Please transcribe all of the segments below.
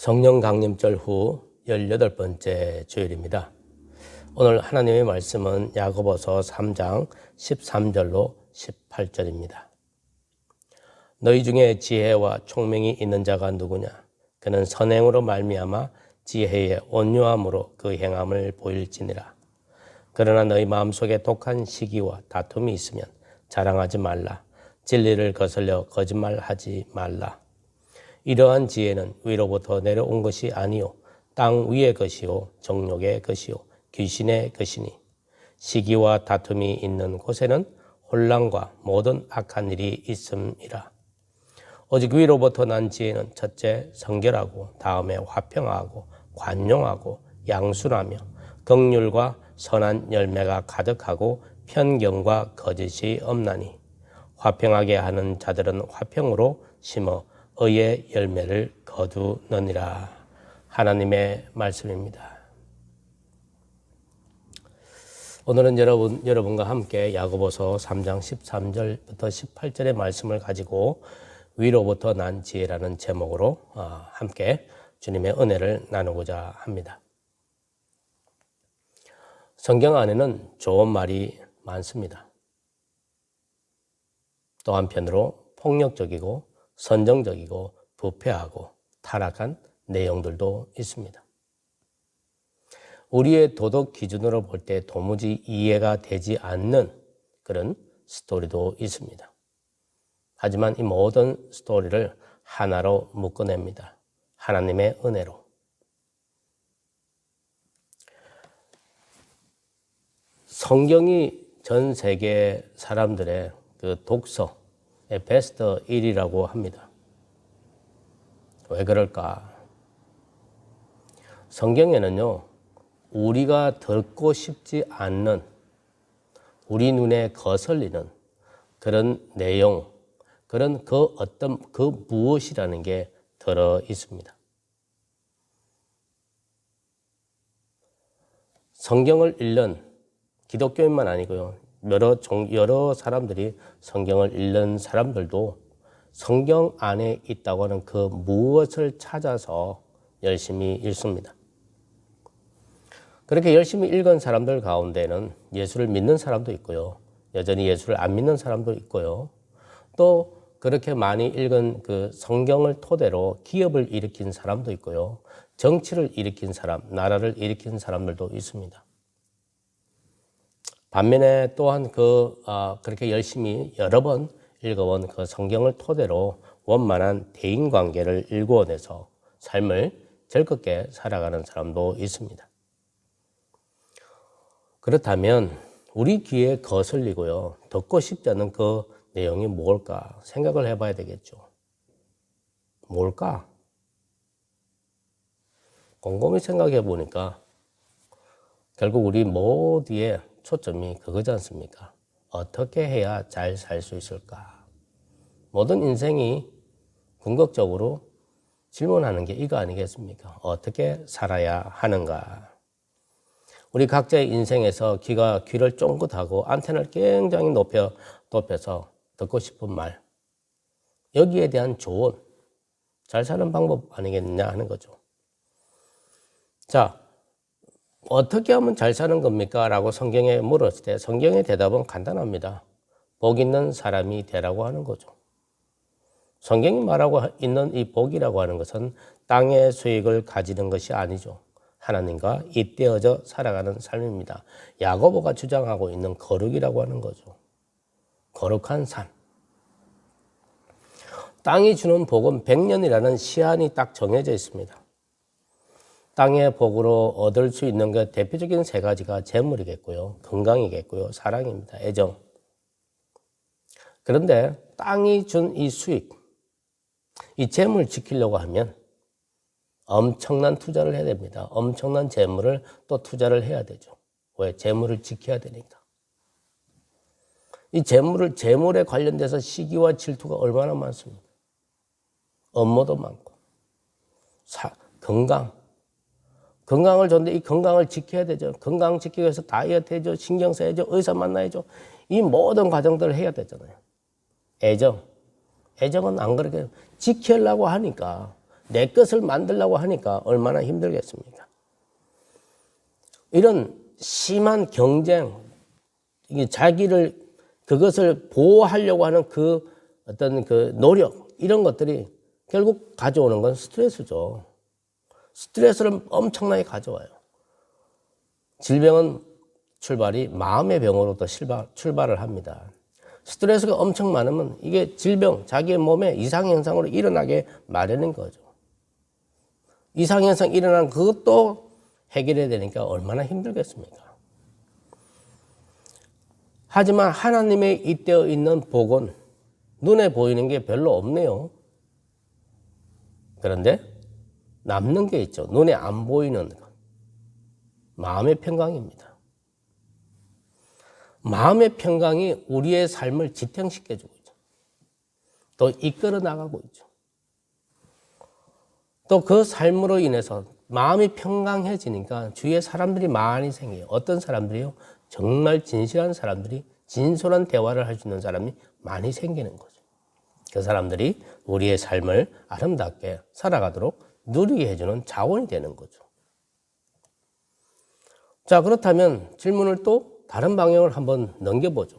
성령 강림절 후 18번째 주일입니다. 오늘 하나님의 말씀은 야고보서 3장 13절로 18절입니다. 너희 중에 지혜와 총명이 있는 자가 누구냐? 그는 선행으로 말미암아 지혜의 온유함으로 그 행함을 보일지니라. 그러나 너희 마음속에 독한 시기와 다툼이 있으면 자랑하지 말라. 진리를 거슬려 거짓말하지 말라. 이러한 지혜는 위로부터 내려온 것이 아니요 땅 위의 것이요 정욕의 것이요 귀신의 것이니 시기와 다툼이 있는 곳에는 혼란과 모든 악한 일이 있음이라. 오직 위로부터 난 지혜는 첫째 성결하고 다음에 화평하고 관용하고 양순하며 긍휼과 선한 열매가 가득하고 편견과 거짓이 없나니 화평하게 하는 자들은 화평으로 심어 의의 열매를 거두느니라. 하나님의 말씀입니다. 오늘은 여러분과 함께 야고보서 3장 13절부터 18절의 말씀을 가지고 위로부터 난 지혜라는 제목으로 함께 주님의 은혜를 나누고자 합니다. 성경 안에는 좋은 말이 많습니다. 또 한편으로 폭력적이고 선정적이고 부패하고 타락한 내용들도 있습니다. 우리의 도덕 기준으로 볼 때 도무지 이해가 되지 않는 그런 스토리도 있습니다. 하지만 이 모든 스토리를 하나로 묶어냅니다. 하나님의 은혜로. 성경이 전 세계 사람들의 그 독서의 베스트 1위라고 합니다. 왜 그럴까? 성경에는요, 우리가 듣고 싶지 않는, 우리 눈에 거슬리는 그런 내용, 그런 그 무엇이라는 게 들어 있습니다. 성경을 읽는 기독교인만 아니고요, 여러 사람들이 성경을 읽는 사람들도 성경 안에 있다고 하는 그 무엇을 찾아서 열심히 읽습니다. 그렇게 열심히 읽은 사람들 가운데는 예수를 믿는 사람도 있고요, 여전히 예수를 안 믿는 사람도 있고요, 또 그렇게 많이 읽은 그 성경을 토대로 기업을 일으킨 사람도 있고요, 정치를 일으킨 사람, 나라를 일으킨 사람들도 있습니다. 반면에 또한 그렇게 열심히 여러 번 읽어본 그 성경을 토대로 원만한 대인관계를 일구어내서 삶을 즐겁게 살아가는 사람도 있습니다. 그렇다면 우리 귀에 거슬리고요, 듣고 싶지 않은 그 내용이 뭘까 생각을 해봐야 되겠죠. 뭘까? 곰곰이 생각해 보니까 결국 우리 모두의 초점이 그거지 않습니까? 어떻게 해야 잘 살 수 있을까? 모든 인생이 궁극적으로 질문하는 게 이거 아니겠습니까? 어떻게 살아야 하는가? 우리 각자의 인생에서 귀를 쫑긋하고 안테나를 굉장히 높여서 듣고 싶은 말, 여기에 대한 조언, 잘 사는 방법 아니겠느냐 하는 거죠. 자, 어떻게 하면 잘 사는 겁니까? 라고 성경에 물었을 때 성경의 대답은 간단합니다. 복 있는 사람이 되라고 하는 거죠. 성경이 말하고 있는 이 복이라고 하는 것은 땅의 수익을 가지는 것이 아니죠. 하나님과 잇대어져 살아가는 삶입니다. 야고보가 주장하고 있는 거룩이라고 하는 거죠. 거룩한 삶. 땅이 주는 복은 100년이라는 시한이 딱 정해져 있습니다. 땅의 복으로 얻을 수 있는 것 대표적인 세 가지가 재물이겠고요, 건강이겠고요, 사랑입니다, 애정. 그런데 땅이 준 이 수익, 이 재물 지키려고 하면 엄청난 투자를 해야 됩니다. 엄청난 재물을 또 투자를 해야 되죠. 왜? 재물을 지켜야 되니까. 이 재물에 관련돼서 시기와 질투가 얼마나 많습니까? 업무도 많고, 건강을 줬는데 이 건강을 지켜야 되죠. 건강 지키기 위해서 다이어트 해야죠. 신경 써야죠. 의사 만나야죠. 이 모든 과정들을 해야 되잖아요. 애정은 안 그렇게 지키려고 하니까 내 것을 만들려고 하니까 얼마나 힘들겠습니까? 이런 심한 경쟁, 이게 자기를 그것을 보호하려고 하는 그 어떤 그 노력, 이런 것들이 결국 가져오는 건 스트레스죠. 스트레스를 엄청나게 가져와요. 질병은 출발이 마음의 병으로부터 출발을 합니다. 스트레스가 엄청 많으면 이게 질병, 자기의 몸에 이상현상으로 일어나게 마련인 거죠. 이상현상 일어나는 그것도 해결해야 되니까 얼마나 힘들겠습니까? 하지만 하나님의 잇대어 있는 복은 눈에 보이는 게 별로 없네요. 그런데 남는 게 있죠. 눈에 안 보이는 것. 마음의 평강입니다. 마음의 평강이 우리의 삶을 지탱시켜주고 있죠. 또 이끌어 나가고 있죠. 또 그 삶으로 인해서 마음이 평강해지니까 주위에 사람들이 많이 생겨요. 어떤 사람들이요? 정말 진실한 사람들이 진솔한 대화를 할 수 있는 사람이 많이 생기는 거죠. 그 사람들이 우리의 삶을 아름답게 살아가도록 누리게 해주는 자원이 되는 거죠. 자, 그렇다면 질문을 또 다른 방향을 한번 넘겨보죠.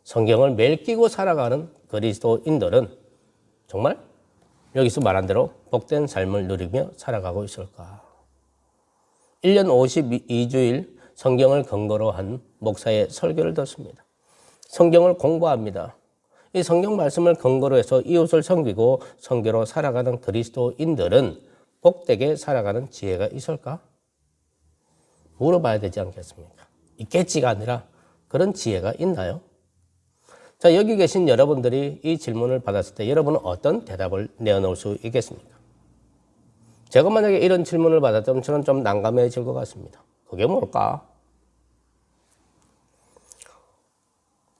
성경을 매일 끼고 살아가는 그리스도인들은 정말 여기서 말한 대로 복된 삶을 누리며 살아가고 있을까? 1년 52주일 성경을 근거로 한 목사의 설교를 듣습니다. 성경을 공부합니다. 이 성경 말씀을 근거로 해서 이웃을 섬기고 선교로 살아가는 그리스도인들은 복되게 살아가는 지혜가 있을까? 물어봐야 되지 않겠습니까? 있겠지가 아니라 그런 지혜가 있나요? 자, 여기 계신 여러분들이 이 질문을 받았을 때 여러분은 어떤 대답을 내어놓을 수 있겠습니까? 제가 만약에 이런 질문을 받았다면 저는 좀 난감해질 것 같습니다. 그게 뭘까?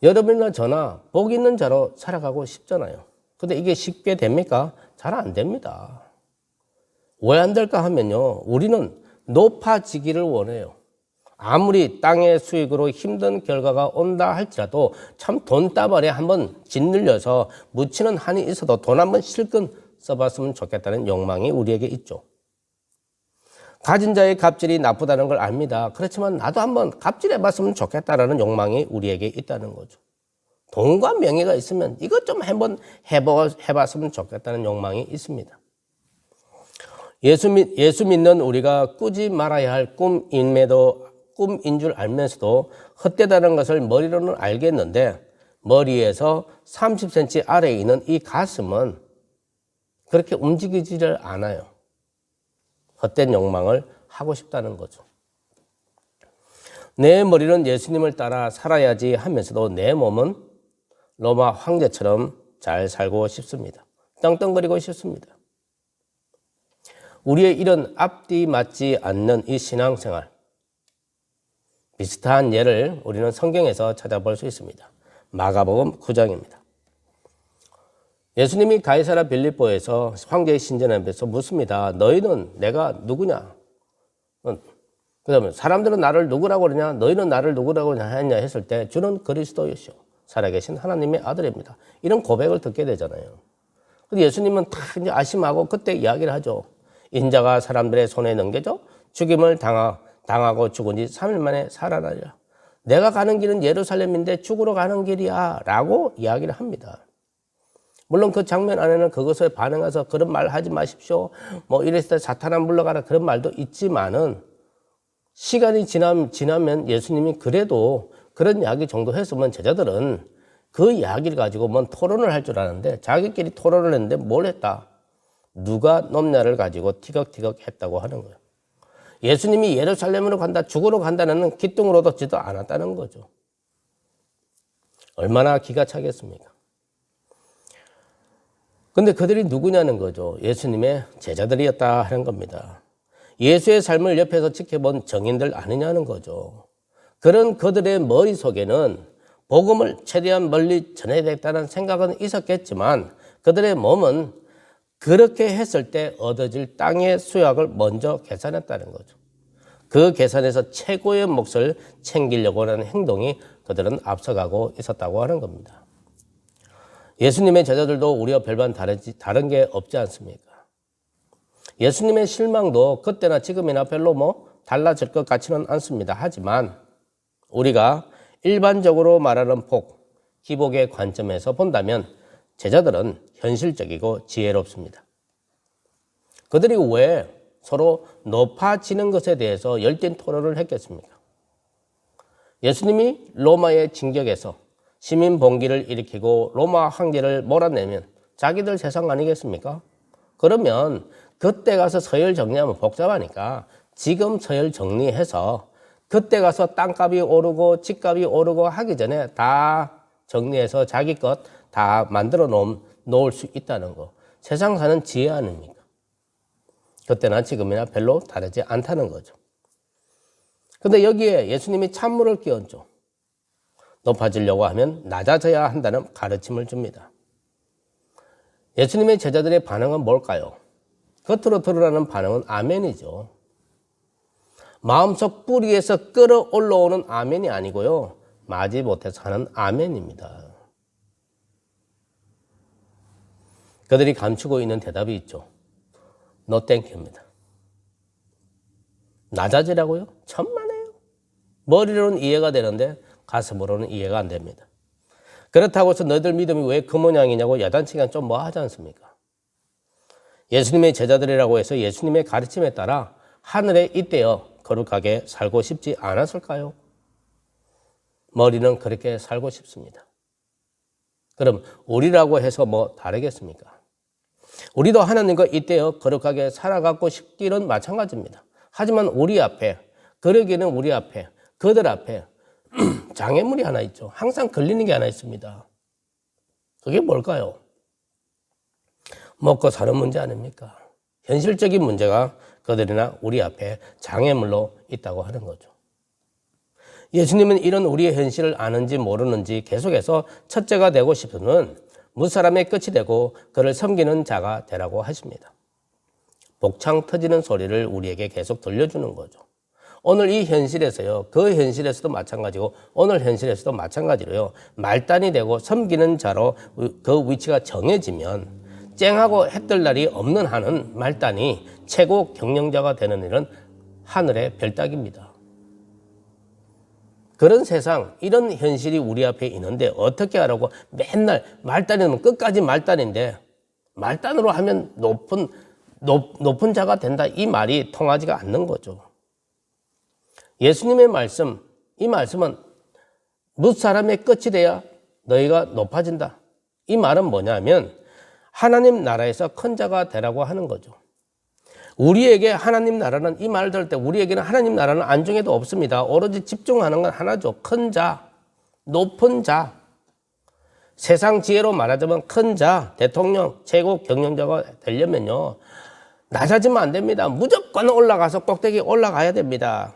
여러분이나 저나 복 있는 자로 살아가고 싶잖아요. 근데 이게 쉽게 됩니까? 잘 안 됩니다. 왜 안 될까 하면요. 우리는 높아지기를 원해요. 아무리 땅의 수익으로 힘든 결과가 온다 할지라도 참 돈다발에 한번 짓눌려서 묻히는 한이 있어도 돈 한번 실컷 써봤으면 좋겠다는 욕망이 우리에게 있죠. 가진 자의 갑질이 나쁘다는 걸 압니다. 그렇지만 나도 한번 갑질해봤으면 좋겠다라는 욕망이 우리에게 있다는 거죠. 돈과 명예가 있으면 이것 좀 한번 해봤으면 좋겠다는 욕망이 있습니다. 예수 믿는 우리가 꾸지 말아야 할 꿈인 줄 알면서도 헛되다는 것을 머리로는 알겠는데 머리에서 30cm 아래에 있는 이 가슴은 그렇게 움직이지를 않아요. 헛된 욕망을 하고 싶다는 거죠. 내 머리는 예수님을 따라 살아야지 하면서도 내 몸은 로마 황제처럼 잘 살고 싶습니다. 떵떵거리고 싶습니다. 우리의 이런 앞뒤 맞지 않는 이 신앙생활, 비슷한 예를 우리는 성경에서 찾아볼 수 있습니다. 마가복음 9장입니다. 예수님이 가이사랴 빌립보에서 황제의 신전 앞에서 묻습니다. 너희는 내가 누구냐? 그 다음에 사람들은 나를 누구라고 그러냐? 너희는 나를 누구라고 하냐 했을 때 주는 그리스도이시오. 살아계신 하나님의 아들입니다. 이런 고백을 듣게 되잖아요. 근데 예수님은 다 이제 아심하고 그때 이야기를 하죠. 인자가 사람들의 손에 넘겨져 죽임을 당하고 죽은 지 3일 만에 살아나리라. 내가 가는 길은 예루살렘인데 죽으러 가는 길이야 라고 이야기를 합니다. 물론 그 장면 안에는 그것에 반응해서 그런 말 하지 마십시오. 뭐 이랬을 때 사탄아 물러가라 그런 말도 있지만은 시간이 지나면 예수님이 그래도 그런 이야기 정도 했으면 제자들은 그 이야기를 가지고 뭔 토론을 할 줄 아는데 자기끼리 토론을 했는데 뭘 했다? 누가 넘냐를 가지고 티격태격 했다고 하는 거예요. 예수님이 예루살렘으로 간다, 죽으러 간다는 기둥으로도 지도 않았다는 거죠. 얼마나 기가 차겠습니까? 근데 그들이 누구냐는 거죠. 예수님의 제자들이었다 하는 겁니다. 예수의 삶을 옆에서 지켜본 정인들 아니냐는 거죠. 그런 그들의 머릿속에는 복음을 최대한 멀리 전해야 되겠다는 생각은 있었겠지만 그들의 몸은 그렇게 했을 때 얻어질 땅의 수확을 먼저 계산했다는 거죠. 그 계산에서 최고의 몫을 챙기려고 하는 행동이 그들은 앞서가고 있었다고 하는 겁니다. 예수님의 제자들도 우리와 별반 다른 게 없지 않습니까? 예수님의 실망도 그때나 지금이나 별로 달라질 것 같지는 않습니다. 하지만 우리가 일반적으로 말하는 복, 기복의 관점에서 본다면 제자들은 현실적이고 지혜롭습니다. 그들이 왜 서로 높아지는 것에 대해서 열띤 토론을 했겠습니까? 예수님이 로마의 진격에서 시민 봉기를 일으키고 로마 황제를 몰아내면 자기들 세상 아니겠습니까? 그러면 그때 가서 서열 정리하면 복잡하니까 지금 서열 정리해서 그때 가서 땅값이 오르고 집값이 오르고 하기 전에 다 정리해서 자기 것 다 만들어 놓을 수 있다는 거. 세상 사는 지혜 아닙니까? 그때나 지금이나 별로 다르지 않다는 거죠. 근데 여기에 예수님이 찬물을 끼얹죠. 높아지려고 하면 낮아져야 한다는 가르침을 줍니다. 예수님의 제자들의 반응은 뭘까요? 겉으로 드러나는 반응은 아멘이죠. 마음속 뿌리에서 끌어올라오는 아멘이 아니고요. 마지못해서 하는 아멘입니다. 그들이 감추고 있는 대답이 있죠. No thank you입니다. 낮아지라고요? 천만에요. 머리로는 이해가 되는데 가슴으로는 이해가 안 됩니다. 그렇다고 해서 너희들 믿음이 왜 그 모양이냐고 야단치기가 좀 하지 않습니까? 예수님의 제자들이라고 해서 예수님의 가르침에 따라 하늘에 잇대어 거룩하게 살고 싶지 않았을까요? 머리는 그렇게 살고 싶습니다. 그럼 우리라고 해서 다르겠습니까? 우리도 하나님과 잇대어 거룩하게 살아가고 싶기는 마찬가지입니다. 하지만 우리 앞에, 그러기에는 우리 앞에, 그들 앞에 장애물이 하나 있죠. 항상 걸리는 게 하나 있습니다. 그게 뭘까요? 먹고 사는 문제 아닙니까? 현실적인 문제가 그들이나 우리 앞에 장애물로 있다고 하는 거죠. 예수님은 이런 우리의 현실을 아는지 모르는지 계속해서 첫째가 되고 싶으면 무사람의 끝이 되고 그를 섬기는 자가 되라고 하십니다. 복창 터지는 소리를 우리에게 계속 들려주는 거죠. 오늘 이 현실에서요, 그 현실에서도 마찬가지고 오늘 현실에서도 마찬가지로요, 말단이 되고 섬기는 자로 그 위치가 정해지면 쨍하고 해뜰 날이 없는 한은 말단이 최고 경영자가 되는 일은 하늘의 별따기입니다. 그런 세상, 이런 현실이 우리 앞에 있는데 어떻게 하라고 맨날 말단이면 끝까지 말단인데 말단으로 하면 높은 자가 된다, 이 말이 통하지가 않는 거죠. 예수님의 말씀, 이 말씀은 무사람의 끝이 돼야 너희가 높아진다. 이 말은 뭐냐면 하나님 나라에서 큰 자가 되라고 하는 거죠. 우리에게 하나님 나라는, 이 말을 들을 때 우리에게는 하나님 나라는 안중에도 없습니다. 오로지 집중하는 건 하나죠. 큰 자, 높은 자. 세상 지혜로 말하자면 큰 자, 대통령, 최고 경영자가 되려면요, 낮아지면 안 됩니다. 무조건 올라가서 꼭대기 올라가야 됩니다.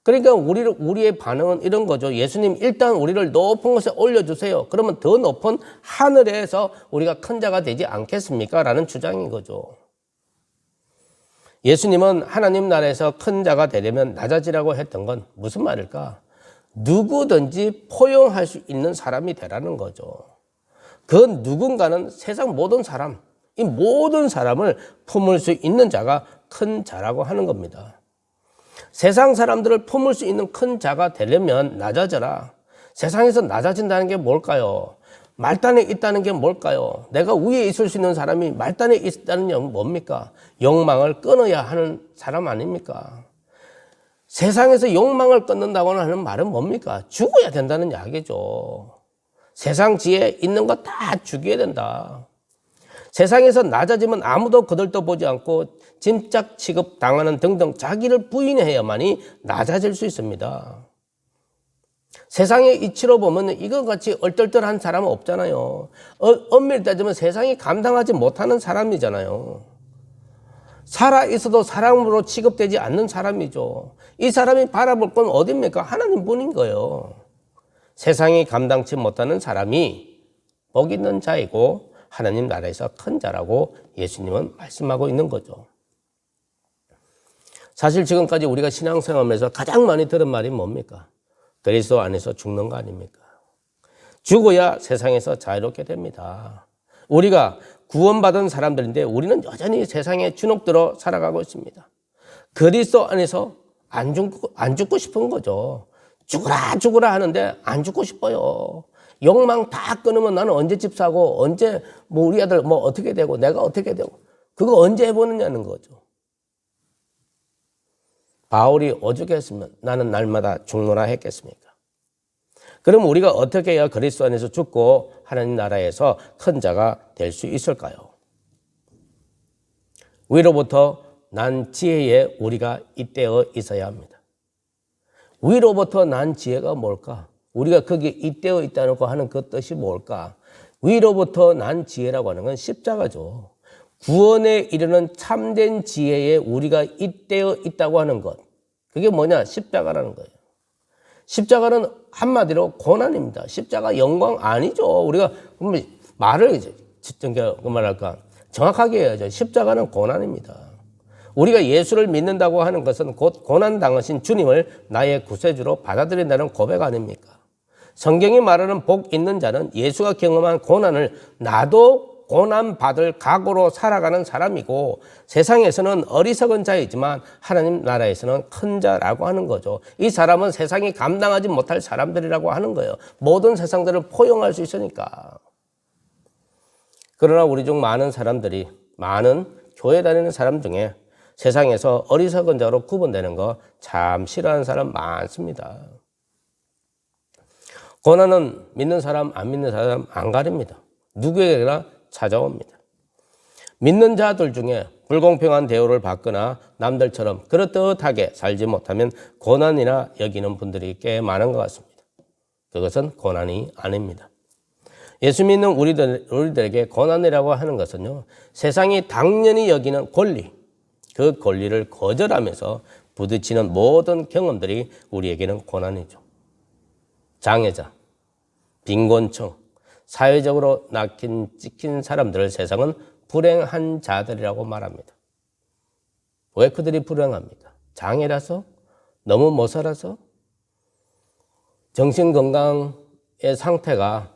그러니까 우리의 반응은 이런 거죠. 예수님, 일단 우리를 높은 곳에 올려주세요. 그러면 더 높은 하늘에서 우리가 큰 자가 되지 않겠습니까? 라는 주장인 거죠. 예수님은 하나님 나라에서 큰 자가 되려면 낮아지라고 했던 건 무슨 말일까? 누구든지 포용할 수 있는 사람이 되라는 거죠. 그 누군가는 세상 모든 사람, 이 모든 사람을 품을 수 있는 자가 큰 자라고 하는 겁니다. 세상 사람들을 품을 수 있는 큰 자가 되려면 낮아져라. 세상에서 낮아진다는 게 뭘까요? 말단에 있다는 게 뭘까요? 내가 위에 있을 수 있는 사람이 말단에 있다는 게 뭡니까? 욕망을 끊어야 하는 사람 아닙니까? 세상에서 욕망을 끊는다고 하는 말은 뭡니까? 죽어야 된다는 이야기죠. 세상 지혜 있는 거 다 죽여야 된다. 세상에서 낮아지면 아무도 거들떠 보지 않고 짐짝 취급 당하는 등등 자기를 부인해야만이 낮아질 수 있습니다. 세상의 이치로 보면 이것 같이 얼떨떨한 사람은 없잖아요. 엄밀히 따지면 세상이 감당하지 못하는 사람이잖아요. 살아있어도 사람으로 취급되지 않는 사람이죠. 이 사람이 바라볼 건 어딥니까? 하나님뿐인 거예요. 세상이 감당치 못하는 사람이 복 있는 자이고 하나님 나라에서 큰 자라고 예수님은 말씀하고 있는 거죠. 사실 지금까지 우리가 신앙생활하면서 가장 많이 들은 말이 뭡니까? 그리스도 안에서 죽는 거 아닙니까? 죽어야 세상에서 자유롭게 됩니다. 우리가 구원받은 사람들인데 우리는 여전히 세상에 주눅들어 살아가고 있습니다. 그리스도 안에서 안 죽고 싶은 거죠. 죽으라 하는데 안 죽고 싶어요. 욕망 다 끊으면 나는 언제 집 사고 언제 뭐 우리 아들 뭐 어떻게 되고 내가 어떻게 되고 그거 언제 해보느냐는 거죠. 바울이 오죽했으면 나는 날마다 죽노라 했겠습니까? 그럼 우리가 어떻게 해야 그리스도 안에서 죽고 하나님 나라에서 큰 자가 될 수 있을까요? 위로부터 난 지혜에 우리가 잇대어 있어야 합니다. 위로부터 난 지혜가 뭘까? 우리가 거기에 잇대어 있다고 하는 그 뜻이 뭘까? 위로부터 난 지혜라고 하는 건 십자가죠. 구원에 이르는 참된 지혜에 우리가 잇대어 있다고 하는 것. 그게 뭐냐? 십자가라는 거예요. 십자가는 한마디로 고난입니다. 십자가 영광 아니죠. 우리가 말을 정확하게 해야죠. 십자가는 고난입니다. 우리가 예수를 믿는다고 하는 것은 곧 고난 당하신 주님을 나의 구세주로 받아들인다는 고백 아닙니까? 성경이 말하는 복 있는 자는 예수가 경험한 고난을 나도 고난받을 각오로 살아가는 사람이고 세상에서는 어리석은 자이지만 하나님 나라에서는 큰 자라고 하는 거죠. 이 사람은 세상이 감당하지 못할 사람들이라고 하는 거예요. 모든 세상들을 포용할 수 있으니까. 그러나 우리 중 많은 사람들이 많은 교회 다니는 사람 중에 세상에서 어리석은 자로 구분되는 거 참 싫어하는 사람 많습니다. 고난은 믿는 사람 안 믿는 사람 안 가립니다. 누구에게나 찾아옵니다. 믿는 자들 중에 불공평한 대우를 받거나 남들처럼 그렇듯하게 살지 못하면 고난이나 여기는 분들이 꽤 많은 것 같습니다. 그것은 고난이 아닙니다. 예수 믿는 우리들에게 고난이라고 하는 것은요, 세상이 당연히 여기는 권리, 그 권리를 거절하면서 부딪히는 모든 경험들이 우리에게는 고난이죠. 장애자, 빈곤층, 사회적으로 찍힌 사람들을 세상은 불행한 자들이라고 말합니다. 왜 그들이 불행합니까? 장애라서? 너무 못 살아서? 정신건강의 상태가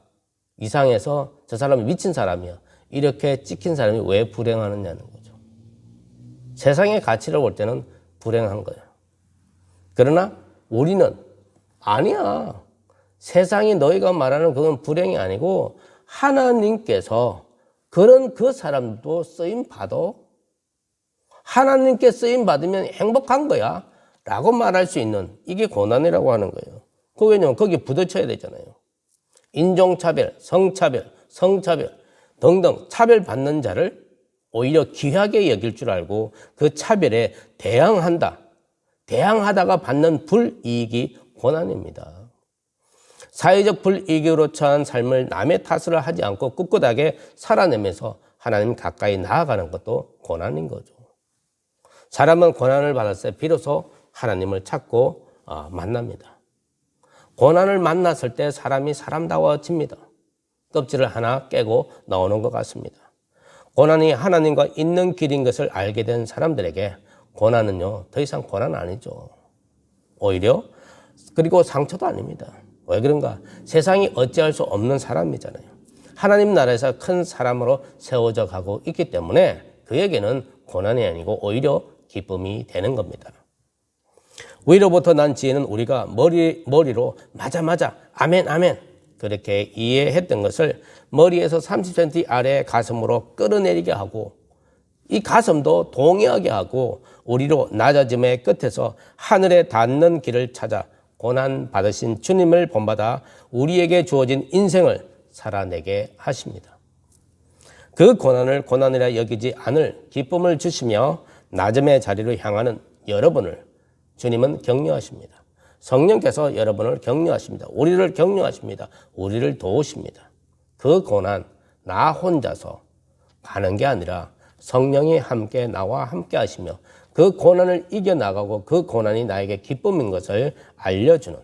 이상해서 저 사람이 미친 사람이야. 이렇게 찍힌 사람이 왜 불행하느냐는 거죠. 세상의 가치를 볼 때는 불행한 거예요. 그러나 우리는 아니야. 세상이 너희가 말하는 그건 불행이 아니고 하나님께서 그런 그 사람도 쓰임 받아. 하나님께 쓰임 받으면 행복한 거야 라고 말할 수 있는 이게 고난이라고 하는 거예요. 그 왜냐면 거기에 부딪혀야 되잖아요. 인종차별, 성차별 등등 차별받는 자를 오히려 귀하게 여길 줄 알고 그 차별에 대항하다가 받는 불이익이 고난입니다. 사회적 불이익으로 처한 삶을 남의 탓을 하지 않고 꿋꿋하게 살아내면서 하나님 가까이 나아가는 것도 고난인 거죠. 사람은 고난을 받았을 때 비로소 하나님을 찾고 만납니다. 고난을 만났을 때 사람이 사람다워집니다. 껍질을 하나 깨고 나오는 것 같습니다. 고난이 하나님과 있는 길인 것을 알게 된 사람들에게 고난은요, 더 이상 고난 아니죠. 오히려 그리고 상처도 아닙니다. 왜 그런가? 세상이 어찌할 수 없는 사람이잖아요. 하나님 나라에서 큰 사람으로 세워져 가고 있기 때문에 그에게는 고난이 아니고 오히려 기쁨이 되는 겁니다. 위로부터 난 지혜는 우리가 머리로 맞아 아멘 그렇게 이해했던 것을 머리에서 30cm 아래 가슴으로 끌어내리게 하고 이 가슴도 동의하게 하고 우리로 낮아짐의 끝에서 하늘에 닿는 길을 찾아 고난 받으신 주님을 본받아 우리에게 주어진 인생을 살아내게 하십니다. 그 고난을 고난이라 여기지 않을 기쁨을 주시며 낮음의 자리로 향하는 여러분을 주님은 격려하십니다. 성령께서 여러분을 격려하십니다. 우리를 격려하십니다. 우리를 도우십니다. 그 고난 나 혼자서 가는 게 아니라 성령이 함께 나와 함께 하시며 그 고난을 이겨나가고 그 고난이 나에게 기쁨인 것을 알려주는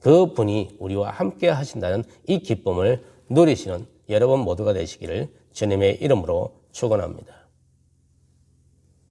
그 분이 우리와 함께 하신다는 이 기쁨을 누리시는 여러분 모두가 되시기를 주님의 이름으로 축원합니다.